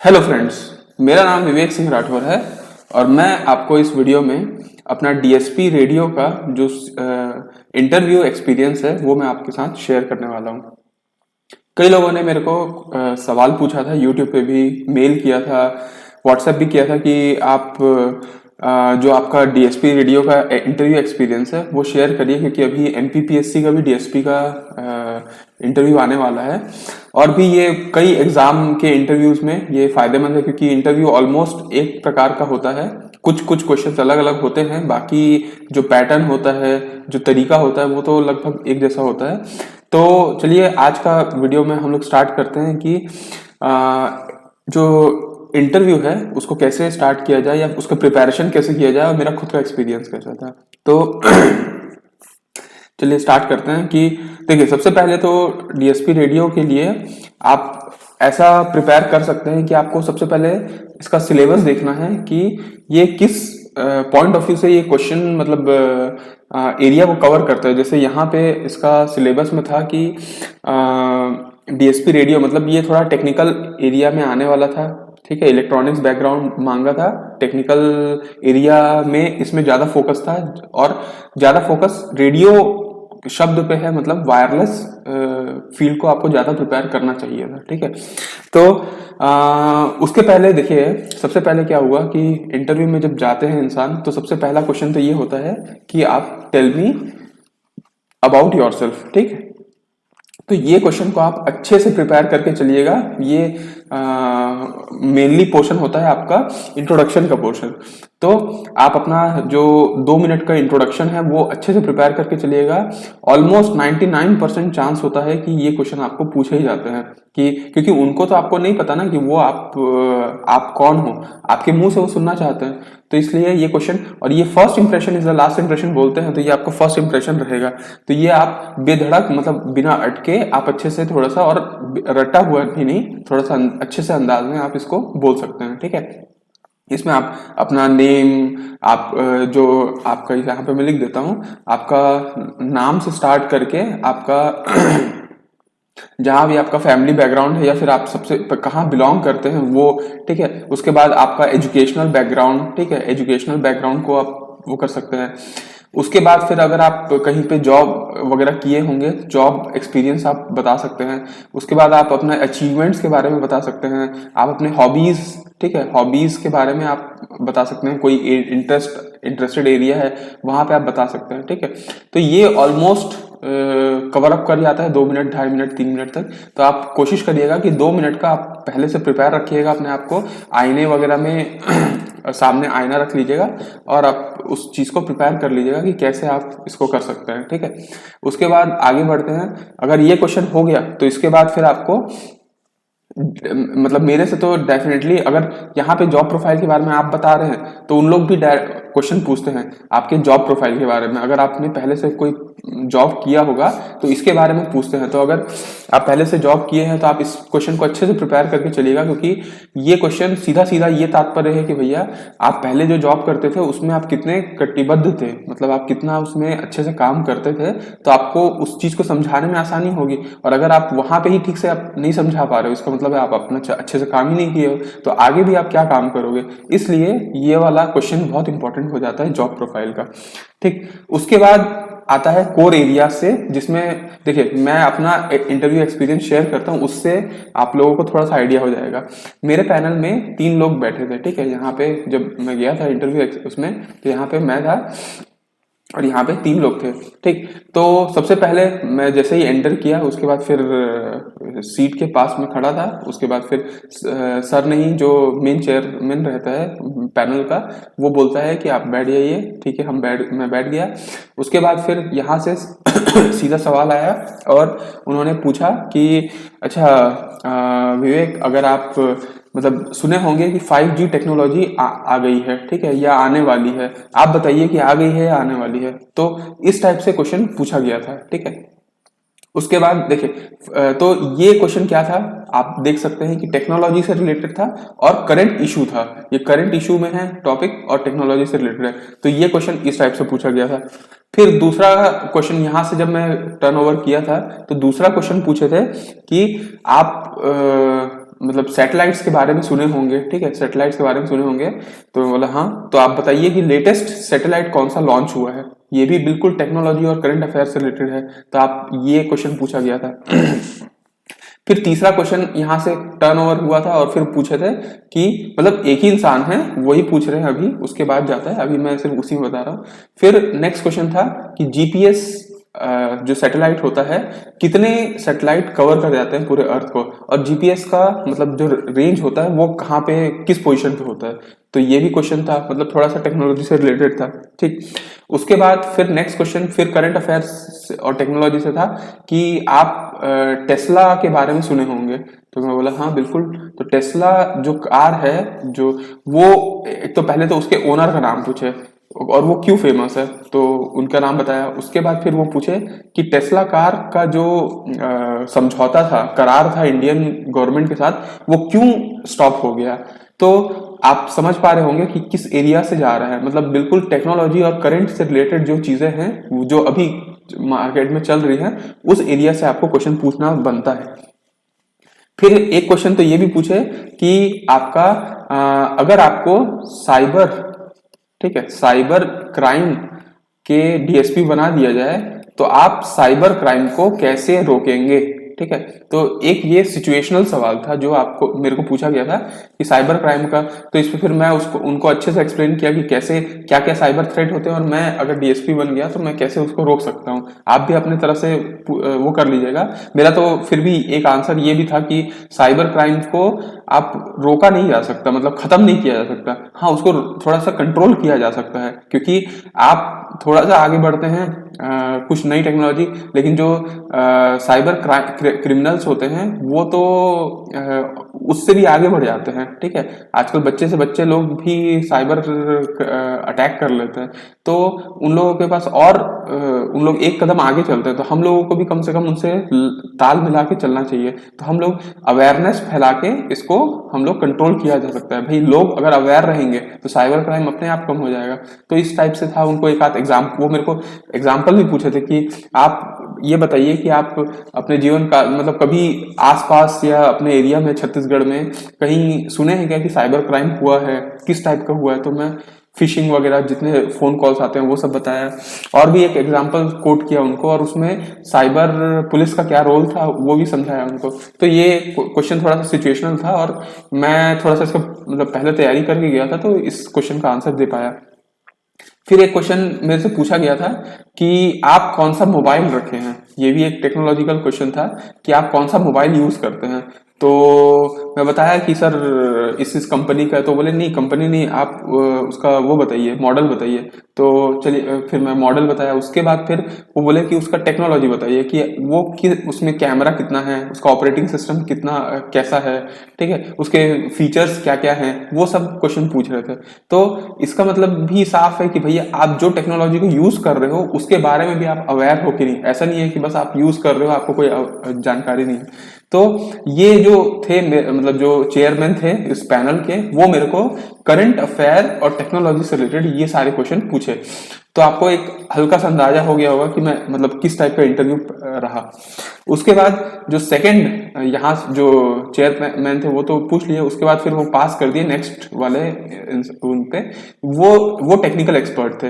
Hello friends, मेरा नाम विवेक सिंह राठौर है और मैं आपको इस वीडियो में अपना डीएसपी रेडियो का जो इंटरव्यू एक्सपीरियंस है वो मैं आपके साथ शेयर करने वाला हूँ। कई लोगों ने मेरे को सवाल पूछा था, यूट्यूब पे भी मेल किया था, व्हाट्सएप भी किया था कि आप जो आपका डीएसपी रेडियो का इंटरव्यू एक्सपीरियंस है वो शेयर करिए, क्योंकि अभी एमपीपीएससी का भी डीएसपी का इंटरव्यू आने वाला है। और भी ये कई एग्जाम के इंटरव्यूज में ये फायदेमंद है, क्योंकि इंटरव्यू ऑलमोस्ट एक प्रकार का होता है। कुछ कुछ क्वेश्चंस अलग अलग होते हैं, बाकी जो पैटर्न होता है, जो तरीका होता है, वो तो लगभग एक जैसा होता है। तो चलिए आज का वीडियो में हम लोग स्टार्ट करते हैं कि जो इंटरव्यू है उसको कैसे स्टार्ट किया जाए या उसका प्रिपरेशन कैसे किया जाए और मेरा खुद का एक्सपीरियंस कैसा था। तो चलिए स्टार्ट करते हैं कि देखिए, सबसे पहले तो डीएसपी रेडियो के लिए आप ऐसा प्रिपेयर कर सकते हैं कि आपको सबसे पहले इसका सिलेबस देखना है कि ये किस पॉइंट ऑफ व्यू से ये क्वेश्चन मतलब एरिया को कवर करता है। जैसे यहाँ पे इसका सिलेबस में था कि डीएसपी रेडियो मतलब ये थोड़ा टेक्निकल एरिया में आने वाला था, ठीक है। इलेक्ट्रॉनिक्स बैकग्राउंड मांगा था, टेक्निकल एरिया में इसमें ज्यादा फोकस था और ज्यादा फोकस रेडियो शब्द पे है, मतलब वायरलेस फील्ड को आपको ज्यादा प्रिपेयर करना चाहिए था, ठीक है। तो उसके पहले देखिए, सबसे पहले क्या हुआ कि इंटरव्यू में जब जाते हैं इंसान, तो सबसे पहला क्वेश्चन तो ये होता है कि आप टेल मी अबाउट योरसेल्फ, ठीक है। तो ये क्वेश्चन को आप अच्छे से प्रिपेयर करके चलिएगा। ये मेनली पोर्शन होता है आपका इंट्रोडक्शन का पोर्शन। तो आप अपना जो 2 मिनट का इंट्रोडक्शन है वो अच्छे से प्रिपेयर करके चलिएगा। ऑलमोस्ट 99% चांस होता है कि ये क्वेश्चन आपको पूछे ही जाते हैं, कि क्योंकि उनको तो आपको नहीं पता ना कि वो आप कौन हो, आपके मुंह से वो सुनना चाहते हैं। तो इसलिए ये क्वेश्चन, और ये first impression is the last impression बोलते हैं, तो ये आपका फर्स्ट इंप्रेशन रहेगा। तो ये आप बेधड़क मतलब बिना अटके आप अच्छे से थोड़ा सा, और रटा हुआ भी नहीं, थोड़ा सा अच्छे से अंदाज में आप इसको बोल सकते हैं, ठीक है। इसमें आप अपना नेम, आप जो आपका यहाँ पे मैं लिख देता हूँ, आपका नाम से स्टार्ट करके आपका जहां भी आपका फैमिली बैकग्राउंड है या फिर आप सबसे कहाँ बिलोंग करते हैं वो, ठीक है। उसके बाद आपका एजुकेशनल बैकग्राउंड, ठीक है, एजुकेशनल बैकग्राउंड को आप वो कर सकते हैं। उसके बाद फिर अगर आप कहीं पे जॉब वगैरह किए होंगे, जॉब एक्सपीरियंस आप बता सकते हैं। उसके बाद आप अपने अचीवमेंट्स के बारे में बता सकते हैं, आप अपने हॉबीज, ठीक है, हॉबीज के बारे में आप बता सकते हैं। कोई इंटरेस्टेड एरिया है वहां पे आप बता सकते हैं, ठीक है। तो ये ऑलमोस्ट कवर अप कर जाता है 2 मिनट, 2.5 मिनट, 3 मिनट तक। तो आप कोशिश करिएगा कि 2 मिनट का आप पहले से प्रिपेयर रखिएगा अपने आप को। आईने वगैरह में सामने आईना रख लीजिएगा और आप उस चीज को प्रिपेयर कर लीजिएगा कि कैसे आप इसको कर सकते हैं, ठीक है। उसके बाद आगे बढ़ते हैं। अगर ये क्वेश्चन हो गया तो इसके बाद फिर आपको मतलब मेरे से तो डेफिनेटली, अगर यहाँ पे जॉब प्रोफाइल के बारे में आप बता रहे हैं तो उन लोग भी क्वेश्चन पूछते हैं आपके जॉब प्रोफाइल के बारे में। अगर आपने पहले से कोई जॉब किया होगा तो इसके बारे में पूछते हैं। तो अगर आप पहले से जॉब किए हैं तो आप इस क्वेश्चन को अच्छे से प्रिपेयर करके चलिएगा, क्योंकि ये क्वेश्चन सीधा सीधा ये तात्पर्य है कि भैया आप पहले जो जॉब करते थे उसमें आप कितने कटिबद्ध थे, मतलब आप कितना उसमें अच्छे से काम करते थे, तो आपको उस चीज को समझाने में आसानी होगी। और अगर आप वहां पे ही ठीक से आप नहीं समझा पा रहे हो, इसका मतलब है आप अपना अच्छे से काम ही नहीं किए हो, तो आगे भी आप क्या काम करोगे। इसलिए ये वाला क्वेश्चन बहुत इंपॉर्टेंट हो जाता है जॉब प्रोफाइल का, ठीक। उसके बाद आता है कोर एरिया से, जिसमें देखिए मैं अपना इंटरव्यू एक्सपीरियंस शेयर करता हूं, उससे आप लोगों को थोड़ा सा आइडिया हो जाएगा। मेरे पैनल में 3 लोग बैठे थे, ठीक है। यहाँ पे जब मैं गया था इंटरव्यू उसमें, तो यहाँ पे मैं था और यहाँ पे 3 लोग थे, ठीक। तो सबसे पहले मैं जैसे ही एंटर किया, उसके बाद फिर सीट के पास में खड़ा था। उसके बाद फिर सर ने ही, जो मेन चेयरमैन रहता है पैनल का, वो बोलता है कि आप बैठ जाइए, ठीक है। मैं बैठ गया। उसके बाद फिर यहाँ से सीधा सवाल आया और उन्होंने पूछा कि अच्छा विवेक, अगर आप मतलब सुने होंगे कि 5G टेक्नोलॉजी आ गई है, ठीक है, या आने वाली है, आप बताइए कि आ गई है या आने वाली है। तो इस टाइप से क्वेश्चन पूछा गया था, ठीक है। उसके बाद देखिए, तो ये क्वेश्चन क्या था, आप देख सकते हैं कि टेक्नोलॉजी से रिलेटेड था और करंट इशू था। ये करंट इशू में है टॉपिक और टेक्नोलॉजी से रिलेटेड है, तो ये क्वेश्चन इस टाइप से पूछा गया था। फिर दूसरा क्वेश्चन यहाँ से जब मैं टर्न ओवर किया था, तो दूसरा क्वेश्चन पूछे थे कि आप मतलब सैटेलाइट्स के बारे में सुने होंगे, ठीक है, सैटेलाइट्स के बारे में सुने होंगे। तो मैं बोला हाँ, तो आप बताइए कि लेटेस्ट सैटेलाइट कौन सा लॉन्च हुआ है। ये भी बिल्कुल टेक्नोलॉजी और करंट अफेयर से रिलेटेड है, तो आप ये क्वेश्चन पूछा गया था। फिर तीसरा क्वेश्चन यहाँ से टर्न ओवर हुआ था और फिर पूछे थे कि मतलब एक ही इंसान है वही पूछ रहे हैं अभी, उसके बाद जाता है, अभी मैं सिर्फ उसी में बता रहा हूँ। फिर नेक्स्ट क्वेश्चन था कि जीपीएस जो सैटेलाइट होता है, कितने सैटेलाइट कवर कर जाते हैं पूरे अर्थ को, और जीपीएस का मतलब जो रेंज होता है वो कहाँ पे किस पोजीशन पे होता है। तो ये भी क्वेश्चन था, मतलब थोड़ा सा टेक्नोलॉजी से रिलेटेड था, ठीक। उसके बाद फिर नेक्स्ट क्वेश्चन फिर करंट अफेयर्स और टेक्नोलॉजी से था कि आप टेस्ला के बारे में सुने होंगे। तो मैं बोला हाँ बिल्कुल। तो टेस्ला जो कार है, जो वो एक तो पहले तो उसके ओनर का नाम पूछे और वो क्यों फेमस है, तो उनका नाम बताया। उसके बाद फिर वो पूछे कि टेस्ला कार का जो समझौता था, करार था इंडियन गवर्नमेंट के साथ, वो क्यों स्टॉप हो गया। तो आप समझ पा रहे होंगे कि किस एरिया से जा रहा है, मतलब बिल्कुल टेक्नोलॉजी और करंट से रिलेटेड जो चीजें हैं जो अभी मार्केट में चल रही है, उस एरिया से आपको क्वेश्चन पूछना बनता है। फिर एक क्वेश्चन तो ये भी पूछे कि आपका अगर आपको साइबर, ठीक है, साइबर क्राइम के डीएसपी बना दिया जाए तो आप साइबर क्राइम को कैसे रोकेंगे, ठीक है। तो एक ये सिचुएशनल सवाल था जो आपको मेरे को पूछा गया था कि साइबर क्राइम का। तो इस पे फिर मैं उसको उनको अच्छे से एक्सप्लेन किया कि कैसे क्या क्या साइबर थ्रेट होते हैं और मैं अगर डीएसपी बन गया तो मैं कैसे उसको रोक सकता हूँ। आप भी अपने तरफ से वो कर लीजिएगा। मेरा तो फिर भी एक आंसर ये भी था कि साइबर क्राइम को आप रोका नहीं जा सकता, मतलब खत्म नहीं किया जा सकता, हाँ उसको थोड़ा सा कंट्रोल किया जा सकता है, क्योंकि आप थोड़ा सा आगे बढ़ते हैं कुछ नई टेक्नोलॉजी, लेकिन जो साइबर क्रिमिनल्स होते हैं वो तो उससे भी आगे बढ़ जाते हैं, ठीक है। आजकल बच्चे से बच्चे लोग भी साइबर अटैक कर लेते हैं, तो उन लोगों के पास और उन लोग एक कदम आगे चलते हैं, तो हम लोगों को भी कम से कम उनसे ताल मिला के चलना चाहिए। तो हम लोग अवेयरनेस फैला के इसको हम लोग कंट्रोल किया जा सकता है। भाई लोग अगर अवेयर रहेंगे तो साइबर क्राइम अपने आप कम हो जाएगा। तो इस टाइप से था। उनको एक आध वो मेरे को एग्जाम्पल भी पूछे थे कि आप ये बताइए कि आप अपने जीवन का मतलब कभी आसपास या अपने एरिया में छत्तीसगढ़ में कहीं सुने हैं क्या कि साइबर क्राइम हुआ है, किस टाइप का हुआ है। तो मैं फिशिंग वगैरह जितने फोन कॉल्स आते हैं वो सब बताया, और भी एक एग्जांपल कोट किया उनको, और उसमें साइबर पुलिस का क्या रोल था वो भी समझाया उनको। तो ये क्वेश्चन थोड़ा सा सिचुएशनल था और मैं थोड़ा सा इसका मतलब पहले तैयारी करके गया था, तो इस क्वेश्चन का आंसर दे पाया। फिर एक क्वेश्चन मेरे से पूछा गया था कि आप कौन सा मोबाइल रखे हैं। ये भी एक टेक्नोलॉजिकल क्वेश्चन था कि आप कौन सा मोबाइल यूज करते हैं। तो मैं बताया कि सर इस कंपनी का है। तो बोले नहीं कंपनी नहीं, आप उसका वो बताइए, मॉडल बताइए। तो चलिए फिर मैं मॉडल बताया। उसके बाद फिर वो बोले कि उसका टेक्नोलॉजी बताइए कि वो उसमें कैमरा कितना है, उसका ऑपरेटिंग सिस्टम कितना कैसा है, ठीक है, उसके फीचर्स क्या क्या हैं, वो सब क्वेश्चन पूछ रहे थे। तो इसका मतलब भी साफ है कि भैया आप जो टेक्नोलॉजी को यूज कर रहे हो उसके बारे में भी आप अवेयर हो कि नहीं। ऐसा नहीं है कि बस आप यूज कर रहे हो, आपको कोई जानकारी नहीं है। तो ये जो थे मतलब जो चेयरमैन थे इस पैनल के, वो मेरे को करंट अफेयर और टेक्नोलॉजी से रिलेटेड ये सारे क्वेश्चन पूछे। तो आपको एक हल्का सा अंदाजा हो गया होगा कि मैं मतलब किस टाइप का इंटरव्यू रहा। उसके बाद जो सेकंड यहाँ जो चेयरमैन थे वो तो पूछ लिए, उसके बाद फिर वो पास कर दिए नेक्स्ट वाले उन पे। वो टेक्निकल एक्सपर्ट थे,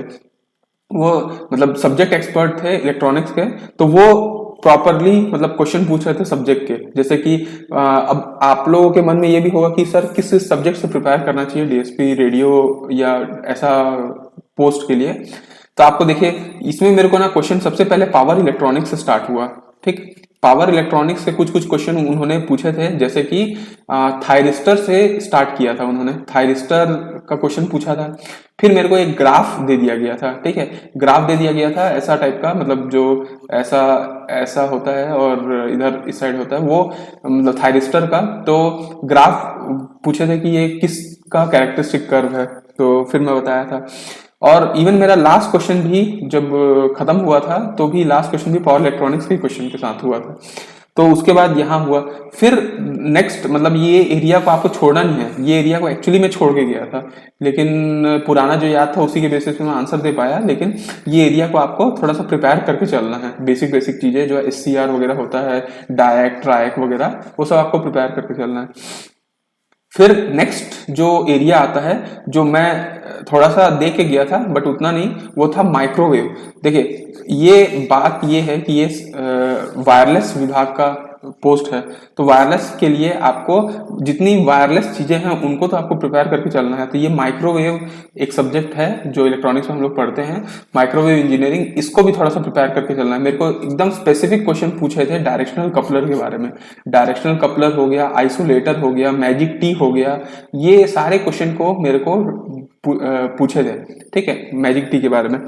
वो मतलब सब्जेक्ट एक्सपर्ट थे इलेक्ट्रॉनिक्स के। तो वो प्रॉपरली मतलब क्वेश्चन पूछ रहे थे सब्जेक्ट के, जैसे कि अब आप लोगों के मन में ये भी होगा कि सर किस सब्जेक्ट से प्रिपेयर करना चाहिए डीएसपी रेडियो या ऐसा पोस्ट के लिए। तो आपको देखिए इसमें मेरे को ना क्वेश्चन सबसे पहले पावर इलेक्ट्रॉनिक्स से स्टार्ट हुआ, ठीक। पावर इलेक्ट्रॉनिक्स से कुछ कुछ क्वेश्चन उन्होंने पूछे थे, जैसे कि थायरिस्टर से स्टार्ट किया था उन्होंने, थायरिस्टर का क्वेश्चन पूछा था। फिर मेरे को एक ग्राफ दे दिया गया था, ठीक है, ग्राफ दे दिया गया था ऐसा टाइप का, मतलब जो ऐसा ऐसा होता है और इधर इस साइड होता है वो मतलब थायरिस्टर का। तो ग्राफ पूछे थे कि ये किसका कैरेक्टरिस्टिक कर्व है, तो फिर मैं बताया था। और इवन मेरा लास्ट क्वेश्चन भी जब खत्म हुआ था तो भी लास्ट क्वेश्चन भी पावर इलेक्ट्रॉनिक्स के क्वेश्चन के साथ हुआ था। तो उसके बाद यहाँ हुआ, फिर नेक्स्ट मतलब ये एरिया को आपको छोड़ना नहीं है, ये एरिया को एक्चुअली मैं छोड़ के गया था, लेकिन पुराना जो याद था उसी के बेसिस पे मैं आंसर दे पाया, लेकिन ये एरिया को आपको थोड़ा सा प्रिपेयर करके चलना है। बेसिक बेसिक चीजें जो SCR वगैरह होता है, डायक ट्रायक वगैरह, वो सब आपको प्रिपेयर करके चलना है। फिर नेक्स्ट जो एरिया आता है, जो मैं थोड़ा सा देख के गया था बट उतना नहीं, वो था माइक्रोवेव। देखिए ये बात ये है कि ये वायरलेस विभाग का पोस्ट है, तो वायरलेस के लिए आपको जितनी वायरलेस चीजें हैं उनको तो आपको प्रिपेयर करके चलना है। तो ये माइक्रोवेव एक सब्जेक्ट है जो इलेक्ट्रॉनिक्स में हम लोग पढ़ते हैं, माइक्रोवेव इंजीनियरिंग, इसको भी थोड़ा सा प्रिपेयर करके चलना है। मेरे को एकदम स्पेसिफिक क्वेश्चन पूछे थे डायरेक्शनल कपलर के बारे में। डायरेक्शनल कपलर हो गया, आइसोलेटर हो गया, मैजिक टी हो गया, ये सारे क्वेश्चन को मेरे को पूछे थे, ठीक है, मैजिक टी के बारे में।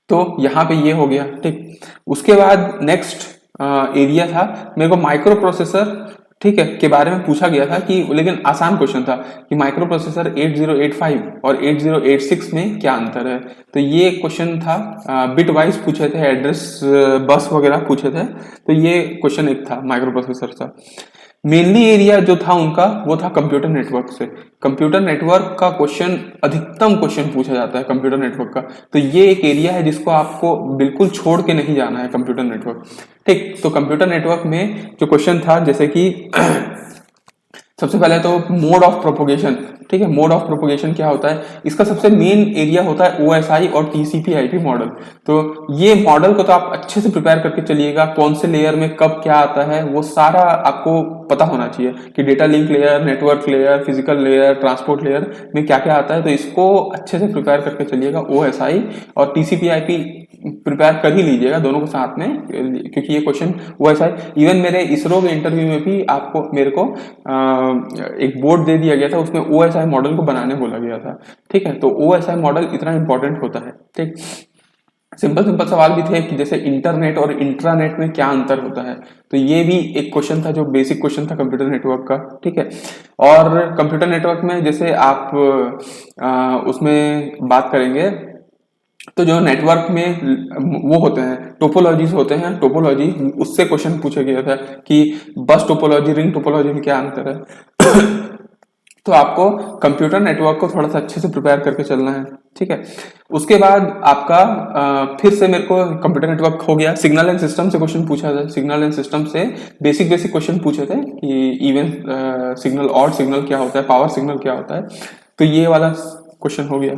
तो यहाँ पे ये हो गया, ठीक। उसके बाद नेक्स्ट एरिया था, मेरे को माइक्रो प्रोसेसर, ठीक है, के बारे में पूछा गया था कि, लेकिन आसान क्वेश्चन था कि माइक्रो प्रोसेसर 8085 और 8086 में क्या अंतर है। तो ये क्वेश्चन था, बिट वाइज पूछे थे, एड्रेस बस वगैरह पूछे थे, तो ये क्वेश्चन एक था माइक्रो प्रोसेसर का। मेनली एरिया जो था उनका वो था कंप्यूटर नेटवर्क से। कंप्यूटर नेटवर्क का क्वेश्चन, अधिकतम क्वेश्चन पूछा जाता है कंप्यूटर नेटवर्क का, तो ये एक एरिया है जिसको आपको बिल्कुल छोड़ के नहीं जाना है, कंप्यूटर नेटवर्क, ठीक। तो कंप्यूटर नेटवर्क में जो क्वेश्चन था, जैसे कि सबसे पहले तो मोड ऑफ प्रोपोगेशन, ठीक है, मोड ऑफ प्रोपोगेशन क्या होता है, इसका सबसे मेन एरिया होता है OSI और TCP/IP मॉडल। तो ये मॉडल को तो आप अच्छे से प्रिपेयर करके चलिएगा, कौन से लेयर में कब क्या आता है वो सारा आपको पता होना चाहिए कि data link layer, network layer, physical layer, transport layer में क्या क्या आता है। तो इसको अच्छे से प्रिपेयर करके चलिएगा, OSI और TCP/IP प्रिपेयर कर ही लीजिएगा दोनों को साथ में, क्योंकि ये क्वेश्चन OSI, इवन मेरे इसरो के इंटरव्यू में भी आपको मेरे को एक बोर्ड दे दिया गया था, उसमें OSI मॉडल को बनाने बोला गया था, ठीक है। तो OSI मॉडल इतना इंपॉर्टेंट होता है, ठीक। सिंपल सिंपल सवाल भी थे कि जैसे इंटरनेट और इंट्रानेट में क्या अंतर होता है, तो ये भी एक क्वेश्चन था जो बेसिक क्वेश्चन था कंप्यूटर नेटवर्क का, ठीक है। और कंप्यूटर नेटवर्क में जैसे आप उसमें बात करेंगे तो जो नेटवर्क में वो होते हैं, टोपोलॉजीज होते हैं, टोपोलॉजी, उससे क्वेश्चन पूछा गया था कि बस टोपोलॉजी, रिंग टोपोलॉजी में क्या अंतर है। तो आपको कंप्यूटर नेटवर्क को थोड़ा सा अच्छे से प्रिपेयर करके चलना है, ठीक है। उसके बाद आपका फिर से मेरे को कंप्यूटर नेटवर्क हो गया, सिग्नल एंड सिस्टम से क्वेश्चन पूछा था। सिग्नल एंड सिस्टम से बेसिक बेसिक क्वेश्चन पूछे थे कि इवन सिग्नल, ऑड सिग्नल क्या होता है, पावर सिग्नल क्या होता है, तो ये वाला क्वेश्चन हो गया।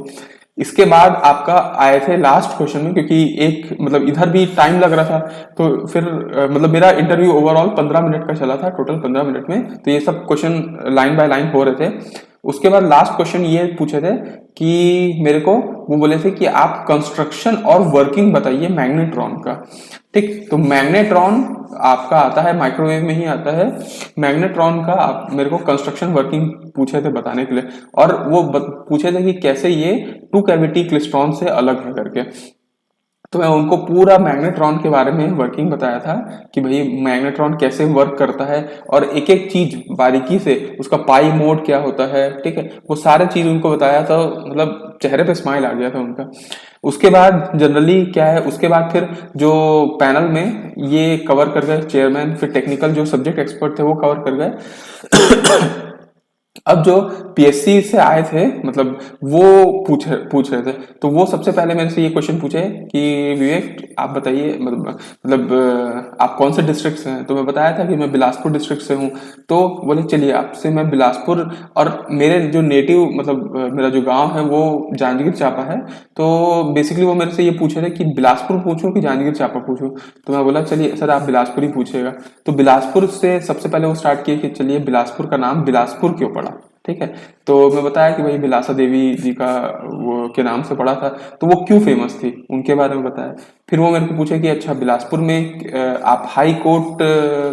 इसके बाद आपका आए थे लास्ट क्वेश्चन में, क्योंकि एक मतलब इधर भी टाइम लग रहा था, तो फिर मतलब मेरा इंटरव्यू ओवरऑल 15 मिनट का चला था, टोटल 15 मिनट में, तो ये सब क्वेश्चन लाइन बाय लाइन हो रहे थे। उसके बाद लास्ट क्वेश्चन ये पूछे थे कि मेरे को वो बोले थे कि आप कंस्ट्रक्शन और वर्किंग बताइए मैग्नेट्रॉन का, ठीक। तो मैग्नेट्रॉन आपका आता है, माइक्रोवेव में ही आता है। मैग्नेट्रॉन का आप मेरे को कंस्ट्रक्शन वर्किंग पूछे थे बताने के लिए, और वो पूछे थे कि कैसे ये टू कैविटी क्लिस्ट्रॉन से अलग है करके। तो मैं उनको पूरा मैग्नेट्रॉन के बारे में वर्किंग बताया था कि भाई मैग्नेट्रॉन कैसे वर्क करता है, और एक एक चीज बारीकी से, उसका पाई मोड क्या होता है, ठीक है, वो सारे चीज उनको बताया था। मतलब चेहरे पे स्माइल आ गया था उनका। उसके बाद जनरली क्या है, उसके बाद फिर जो पैनल में ये कवर कर गए चेयरमैन, फिर टेक्निकल जो सब्जेक्ट एक्सपर्ट थे वो कवर कर गए। अब जो PSC से आए थे, मतलब वो पूछ रहे थे, तो वो सबसे पहले मेरे से ये क्वेश्चन पूछे कि विवेक आप बताइए, मतलब आप कौन से डिस्ट्रिक्ट से हैं। तो मैं बताया था कि मैं बिलासपुर डिस्ट्रिक्ट से हूँ। तो बोले चलिए आपसे मैं बिलासपुर, और मेरे जो नेटिव मतलब मेरा जो गांव है वो जांजगीर चांपा है। तो बेसिकली वो मेरे से ये पूछ रहे कि बिलासपुर पूछूं कि जांजगीर चांपा पूछूं। तो मैं बोला चलिए सर आप बिलासपुर ही पूछिएगा। तो बिलासपुर से सबसे पहले वो स्टार्ट किए कि चलिए बिलासपुर का नाम बिलासपुर क्यों पड़ा, ठीक है। तो मैं बताया कि भाई बिलासा देवी जी का वो के नाम से पड़ा था, तो वो क्यों फेमस थी उनके बारे में बताया। फिर वो मेरे को पूछे कि अच्छा बिलासपुर में आप हाई कोर्ट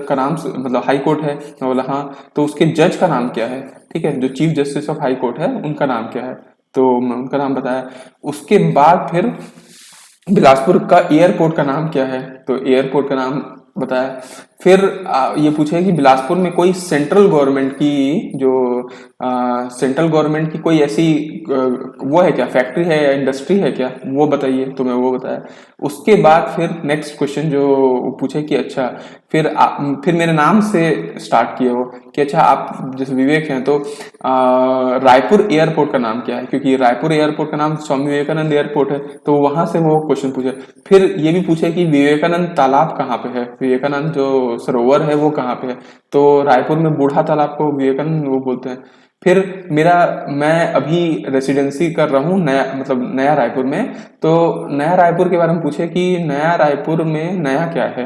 का नाम मतलब हाई कोर्ट है। मैं बोला हाँ। तो उसके जज का नाम क्या है, ठीक है, जो chief justice of high court है उनका नाम क्या है। तो मैं उनका नाम बताया। उसके बाद फिर बिलासपुर का एयरपोर्ट का नाम क्या है, तो एयरपोर्ट का नाम बताया। फिर ये पूछे कि बिलासपुर में कोई सेंट्रल गवर्नमेंट की जो सेंट्रल गवर्नमेंट की कोई ऐसी वो है क्या, फैक्ट्री है या इंडस्ट्री है क्या, वो बताइए। तो मैं वो बताया। उसके बाद फिर नेक्स्ट क्वेश्चन जो पूछे कि अच्छा, फिर मेरे नाम से स्टार्ट किए वो कि अच्छा आप जैसे विवेक हैं तो रायपुर एयरपोर्ट का नाम क्या है, क्योंकि रायपुर एयरपोर्ट का नाम स्वामी विवेकानंद एयरपोर्ट है, तो वहां से वो क्वेश्चन पूछे। फिर ये भी पूछे कि विवेकानंद तालाब कहाँ पे है, विवेकानंद जो सरोवर है वो कहाँ पे है, तो रायपुर में बूढ़ा तालाब को विवेकानंद वो बोलते हैं। फिर मैं अभी रेसिडेंसी कर रहा हूँ नया, मतलब नया रायपुर में, तो नया रायपुर के बारे में पूछे कि नया रायपुर में नया क्या है,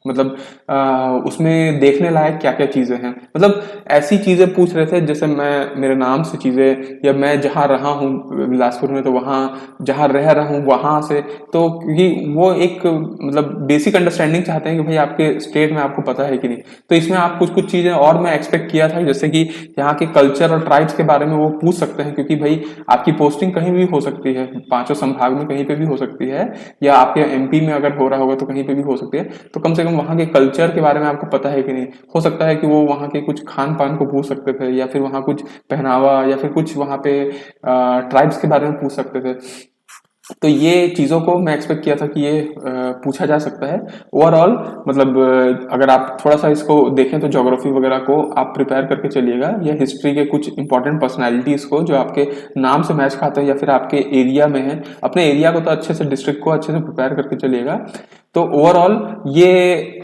मतलब उसमें देखने लायक क्या क्या चीजें हैं, मतलब ऐसी चीजें पूछ रहे थे जैसे मैं मेरे नाम से चीजें, या मैं जहाँ रहा हूँ बिलासपुर में तो वहाँ जहाँ रह रहा हूँ वहां से, तो क्योंकि वो एक मतलब बेसिक अंडरस्टैंडिंग चाहते हैं कि भाई आपके स्टेट में आपको पता है कि नहीं। तो इसमें आप कुछ कुछ चीजें और मैं एक्सपेक्ट किया था, जैसे कि यहाँ के कल्चर और ट्राइब्स के बारे में वो पूछ सकते हैं, क्योंकि भाई आपकी पोस्टिंग कहीं भी हो सकती है, पांचों संभाग में कहीं पे भी हो सकती है, या आपके एमपी में अगर हो रहा होगा तो कहीं पे भी हो सकती है। तो कम से कम वहाँ के कल्चर के बारे में आपको पता है कि नहीं। हो सकता है कि वो वहाँ के कुछ खान पान को पूछ सकते थे, या फिर वहाँ कुछ पहनावा, या फिर कुछ वहाँ पे ट्राइब्स के बारे में पूछ सकते थे। तो ये चीजों को मैं एक्सपेक्ट किया था कि ये पूछा जा सकता है। ओवरऑल मतलब अगर आप थोड़ा सा इसको देखें तो ज्योग्राफी वगैरह को आप प्रिपेयर करके चलिएगा, या हिस्ट्री के कुछ इंपॉर्टेंट पर्सनालिटीज को जो आपके नाम से मैच खाते हैं या फिर आपके एरिया में है, अपने एरिया को तो अच्छे से, डिस्ट्रिक्ट को अच्छे से प्रिपेयर करके चलिएगा। तो ओवरऑल ये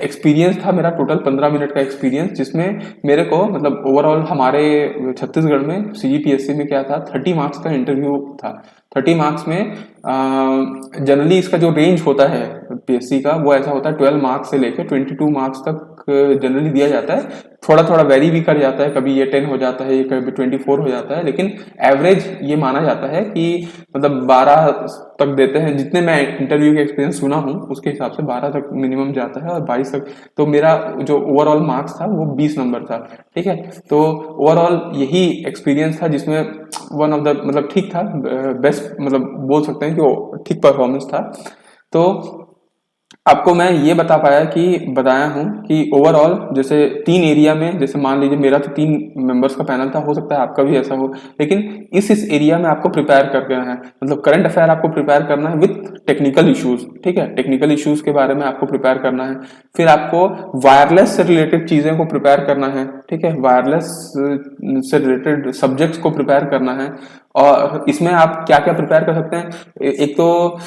एक्सपीरियंस था मेरा, टोटल 15 मिनट का एक्सपीरियंस, जिसमें मेरे को मतलब ओवरऑल हमारे छत्तीसगढ़ में सीजीपीएससी में क्या था, 30 मार्क्स का इंटरव्यू था। 30 मार्क्स में जनरली इसका जो रेंज होता है पीएससी का वो ऐसा होता है 12 मार्क्स से लेकर 22 मार्क्स तक जनरली दिया जाता है। थोड़ा थोड़ा वेरी भी कर जाता है, कभी ये 10 हो जाता है, कभी 24 हो जाता है, लेकिन एवरेज ये माना जाता है कि मतलब 12 तक देते हैं। जितने मैं इंटरव्यू के एक्सपीरियंस सुना हूँ उसके हिसाब से 12 तक मिनिमम जाता है, और 22 तक। तो मेरा जो ओवरऑल मार्क्स था वो 20 नंबर था। ठीक है, तो ओवरऑल यही एक्सपीरियंस था जिसमें वन ऑफ द मतलब ठीक था, बेस्ट मतलब बोल सकते हैं कि वो ठीक परफॉर्मेंस था। तो आपको मैं ये बताया हूँ कि ओवरऑल जैसे 3 एरिया में, जैसे मान लीजिए मेरा तो 3 मेंबर्स का पैनल था, हो सकता है आपका भी ऐसा हो, लेकिन इस एरिया में आपको प्रिपेयर करके है, मतलब करंट अफेयर आपको प्रिपेयर करना है विथ टेक्निकल इश्यूज। ठीक है, टेक्निकल इश्यूज के बारे में आपको प्रिपेयर करना है। फिर आपको वायरलेस से रिलेटेड चीजें को प्रिपेयर करना है। ठीक है, वायरलेस से रिलेटेड सब्जेक्ट्स को प्रिपेयर करना है। और इसमें आप क्या क्या प्रिपेयर कर सकते हैं, एक तो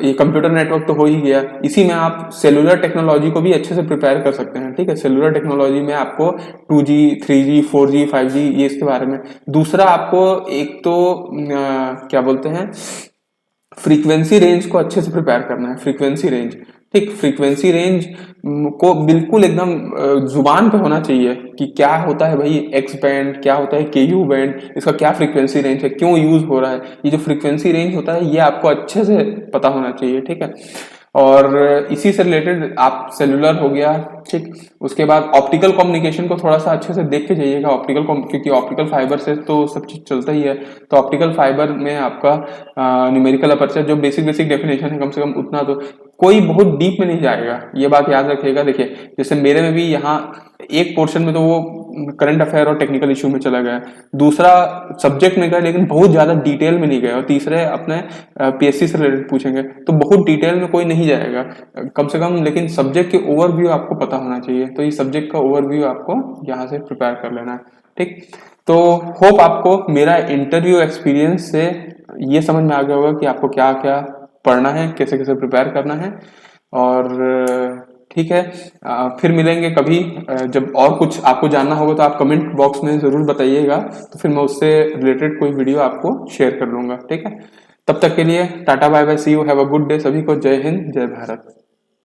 ये कंप्यूटर नेटवर्क तो हो ही गया, इसी में आप सेलुलर टेक्नोलॉजी को भी अच्छे से प्रिपेयर कर सकते हैं। ठीक है, सेलुलर टेक्नोलॉजी में आपको 2G 3G 4G 5G ये इसके बारे में। दूसरा आपको एक तो क्या बोलते हैं, फ्रीक्वेंसी रेंज को अच्छे से प्रिपेयर करना है। फ्रीक्वेंसी रेंज, ठीक, फ्रीक्वेंसी रेंज को बिल्कुल एकदम जुबान पे होना चाहिए कि क्या होता है भाई एक्स बैंड, क्या होता है केयू बैंड, इसका क्या फ्रीक्वेंसी रेंज है, क्यों यूज हो रहा है। ये जो फ्रीक्वेंसी रेंज होता है ये आपको अच्छे से पता होना चाहिए। ठीक है, और इसी से रिलेटेड आप सेलुलर हो गया। ठीक, उसके बाद ऑप्टिकल कम्युनिकेशन को थोड़ा सा अच्छे से देख के जाइएगा, क्योंकि ऑप्टिकल फाइबर से तो सब चीज चलता ही है। तो ऑप्टिकल फाइबर में आपका न्यूमेरिकल अपर्चर जो बेसिक डेफिनेशन है कम से कम उतना, तो कोई बहुत डीप में नहीं जाएगा, ये बात याद रखिएगा। देखिए जैसे मेरे में भी यहाँ एक पोर्शन में तो वो करंट अफेयर और टेक्निकल इशू में चला गया, दूसरा सब्जेक्ट में गया लेकिन बहुत ज्यादा डिटेल में नहीं गया, और तीसरे अपने पीएससी से रिलेटेड पूछेंगे तो बहुत डिटेल में कोई नहीं जाएगा कम से कम, लेकिन सब्जेक्ट के ओवरव्यू आपको पता होना चाहिए। तो ये सब्जेक्ट का ओवरव्यू आपको यहाँ से प्रिपेयर कर लेना है। ठीक, तो होप आपको मेरा इंटरव्यू एक्सपीरियंस से ये समझ में आ गया होगा कि आपको क्या क्या पढ़ना है, कैसे कैसे प्रिपेयर करना है। और ठीक है, फिर मिलेंगे कभी, जब और कुछ आपको जानना होगा तो आप कमेंट बॉक्स में जरूर बताइएगा, तो फिर मैं उससे रिलेटेड कोई वीडियो आपको शेयर कर लूंगा। ठीक है, तब तक के लिए tata bye bye, see you, have a good day सभी को। जय हिंद, जय भारत।